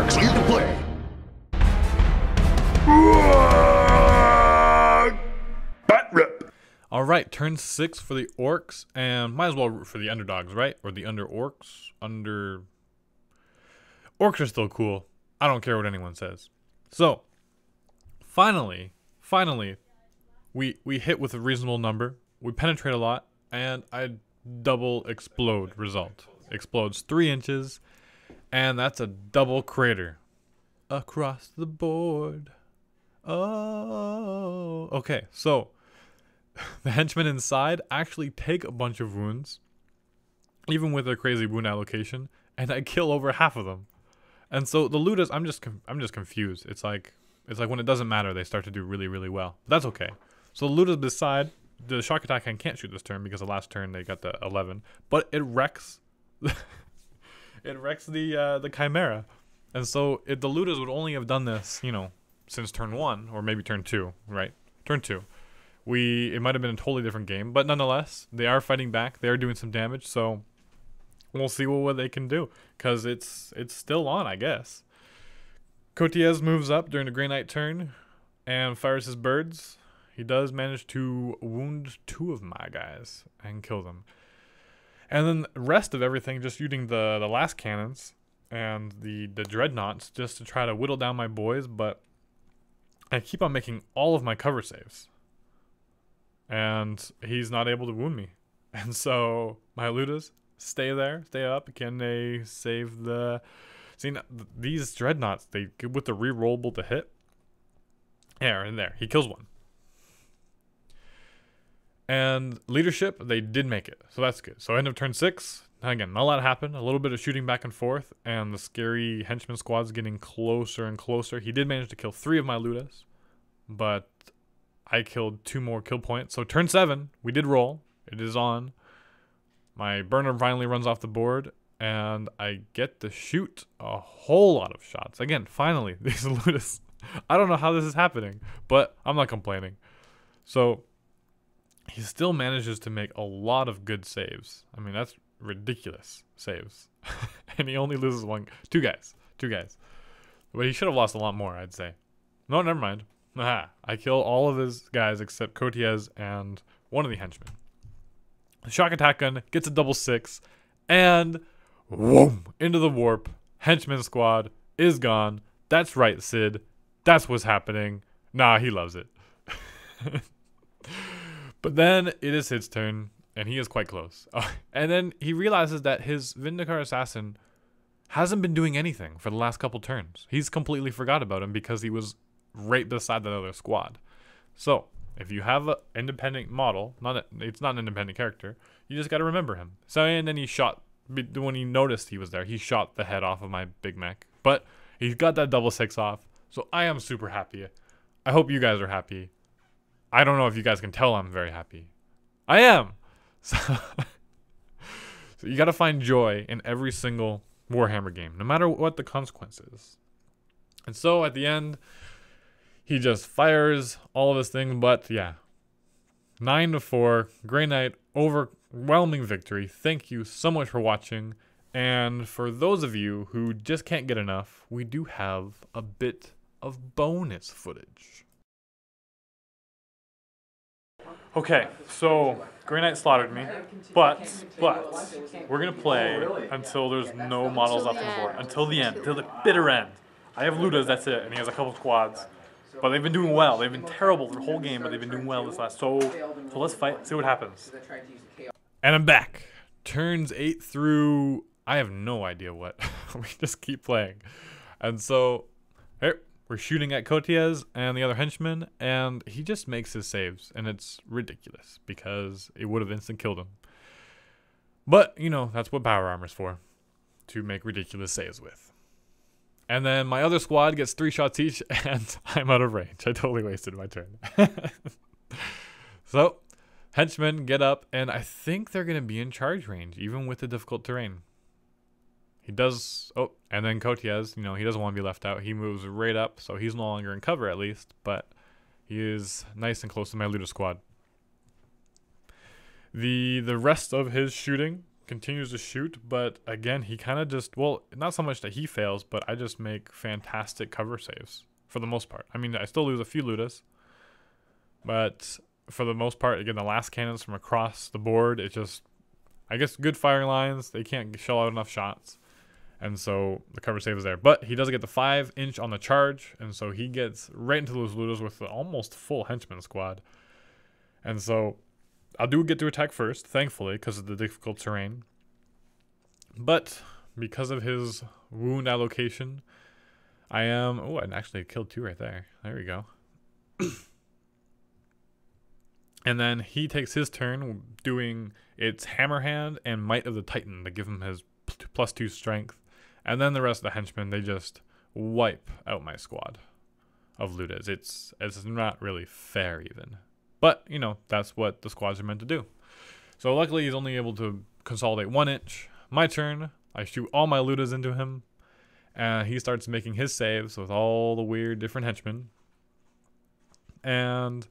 clear to play. Bat rip. All right, turn 6 for the Orks, and might as well root for the underdogs, right? Or the Orks. Orks are still cool. I don't care what anyone says. So, finally, we hit with a reasonable number. We penetrate a lot, and I double explode result. Explodes 3 inches, and that's a double crater across the board. Oh, okay. So the henchmen inside actually take a bunch of wounds, even with their crazy wound allocation, and I kill over half of them. And so the Ludas, I'm just confused. It's like when it doesn't matter, they start to do really, really well. But that's okay. So the Ludas beside the shock attack, I can't shoot this turn because the last turn they got the 11, but it wrecks. It wrecks the Chimera, and so if the Ludas would only have done this, you know, since turn 1 or maybe turn 2, right? Turn 2, it might have been a totally different game, but nonetheless, they are fighting back. They are doing some damage, so we'll see what they can do, because it's still on, I guess. Cotiez moves up during the Grey Knight turn and fires his birds. He does manage to wound 2 of my guys and kill them. And then the rest of everything, just shooting the last cannons and the dreadnoughts just to try to whittle down my boys, but I keep on making all of my cover saves. And he's not able to wound me. And so my Ludas stay there, stay up. Can they save the... See, these dreadnoughts, they get with the rerollable to hit. Yeah, in there. He kills 1. And leadership, they did make it, so that's good. So end of turn 6, again, not a lot happened. A little bit of shooting back and forth, and the scary henchman squad's getting closer and closer. He did manage to kill 3 of my Ludas, but I killed 2 more kill points. So turn 7, we did roll. It is on. My burner finally runs off the board, and I get to shoot a whole lot of shots. Again, finally, these Ludas. I don't know how this is happening, but I'm not complaining. So he still manages to make a lot of good saves. I mean, that's ridiculous saves. And he only loses 2 guys. But he should have lost a lot more, I'd say. No, never mind. Aha. I kill all of his guys except Cotiez and 1 of the henchmen. The shock attack gun gets a double 6, and whoom, into the warp. Henchman squad is gone. That's right, Sid. That's what's happening. Nah, he loves it. But then it is Sid's turn, and he is quite close. And then he realizes that his Vindikar Assassin hasn't been doing anything for the last couple turns. He's completely forgot about him because he was right beside that other squad. So, if you have an independent model, it's not an independent character, you just got to remember him. So, and then he shot, when he noticed he was there, he shot the head off of my Big Mek. But he's got that double 6 off, so I am super happy. I hope you guys are happy. I don't know if you guys can tell I'm very happy. I am! So you gotta find joy in every single Warhammer game, no matter what the consequences. And so at the end, he just fires all of his things, but yeah. 9-4, Grey Knight, overwhelming victory. Thank you so much for watching. And for those of you who just can't get enough, we do have a bit of bonus footage. Okay, so Grey Knight slaughtered me, but we're gonna play until there's no models left on the board, until the end, till the bitter end. I have Ludas, that's it, and he has a couple squads, but they've been doing well. They've been terrible the whole game, but they've been doing well this last. So let's fight, see what happens. And I'm back. Turns 8 through, I have no idea what. We just keep playing, and so here. We're shooting at Cotiez and the other henchman, and he just makes his saves, and it's ridiculous because it would have instant killed him. But, you know, that's what power armor's for, to make ridiculous saves with. And then my other squad gets 3 shots each, and I'm out of range. I totally wasted my turn. So, henchmen get up, and I think they're going to be in charge range, even with the difficult terrain. He does, oh, and then Cotiez, you know, he doesn't want to be left out. He moves right up, so he's no longer in cover at least, but he is nice and close to my Ludas squad. The rest of his shooting continues to shoot, but again, he kind of just, well, not so much that he fails, but I just make fantastic cover saves for the most part. I mean, I still lose a few Ludas, but for the most part, again, the last cannons from across the board, it's just, I guess, good firing lines. They can't shell out enough shots, and so the cover save is there. But he doesn't get the 5-inch on the charge, and so he gets right into those Ludas with the almost full henchman squad. And so I do get to attack first, thankfully, because of the difficult terrain. But because of his wound allocation, I am... Oh, I actually killed 2 right there. There we go. And then he takes his turn doing its Hammer Hand and Might of the Titan to give him his +2 strength. And then the rest of the henchmen, they just wipe out my squad of Ludas. It's not really fair even. But, you know, that's what the squads are meant to do. So luckily he's only able to consolidate 1 inch. My turn, I shoot all my Ludas into him. And he starts making his saves with all the weird different henchmen. And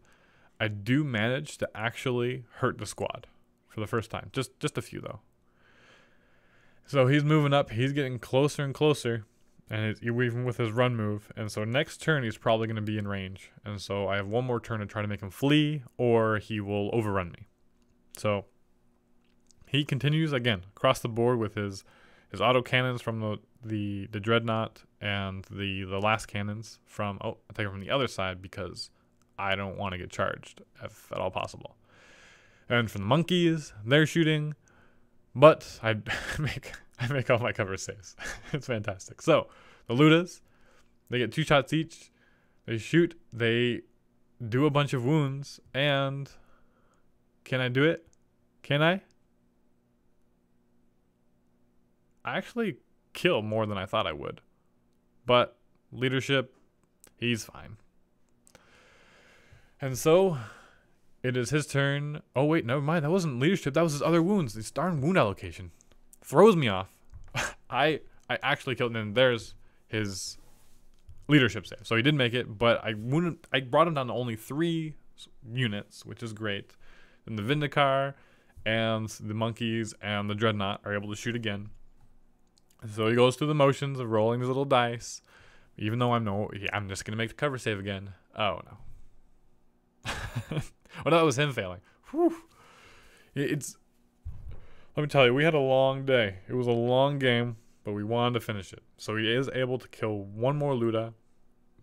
I do manage to actually hurt the squad for the first time. Just a few though. So he's moving up. He's getting closer and closer. And even with his run move. And so next turn, he's probably going to be in range. And so I have 1 more turn to try to make him flee, or he will overrun me. So he continues, again, across the board with his auto cannons from the dreadnought and the last cannons from... Oh, I take it from the other side because I don't want to get charged, if at all possible. And from the monkeys, they're shooting. But I make all my cover saves. It's fantastic. So, the Ludas, they get 2 shots each. They shoot. They do a bunch of wounds. And can I do it? Can I? I actually kill more than I thought I would. But leadership, he's fine. And so... It is his turn. Oh, wait, never mind. That wasn't leadership. That was his other wounds. This darn wound allocation throws me off. I actually killed him. And there's his leadership save. So he did make it, but I brought him down to only 3 units, which is great. Then the Vindicar and the monkeys and the dreadnought are able to shoot again. So he goes through the motions of rolling his little dice. Even though I'm just gonna make the cover save again. Oh no. Oh, no, that was him failing. Whew. Let me tell you, we had a long day. It was a long game, but we wanted to finish it. So he is able to kill 1 more Luda,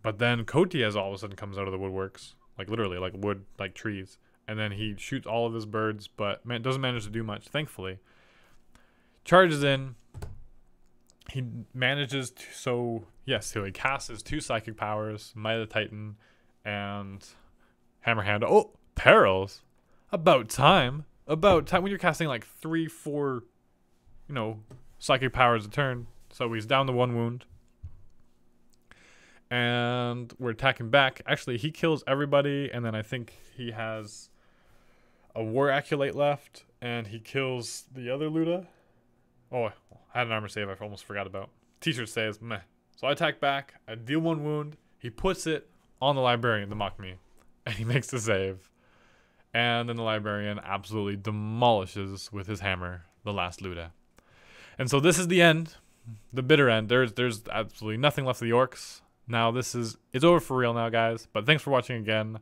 but then Kotias all of a sudden comes out of the woodworks, like literally, like wood, like trees, and then he shoots all of his birds, but doesn't manage to do much, thankfully. Charges in. He manages to, so he casts his 2 psychic powers, Might of the Titan, and Hammer Hand. Oh! Perils? About time. About time. When you're casting like 3-4, psychic powers a turn. So he's down to 1 wound. And we're attacking back. Actually, he kills everybody. And then I think he has a War Accolate left. And he kills the other Luda. Oh, I had an armor save I almost forgot about. T-shirt says, meh. So I attack back. I deal 1 wound. He puts it on the librarian to mock me. And he makes the save. And then the librarian absolutely demolishes with his hammer the last Luda. And so this is the end, the bitter end. There's absolutely nothing left of the Orks. Now it's over for real now, guys. But thanks for watching again.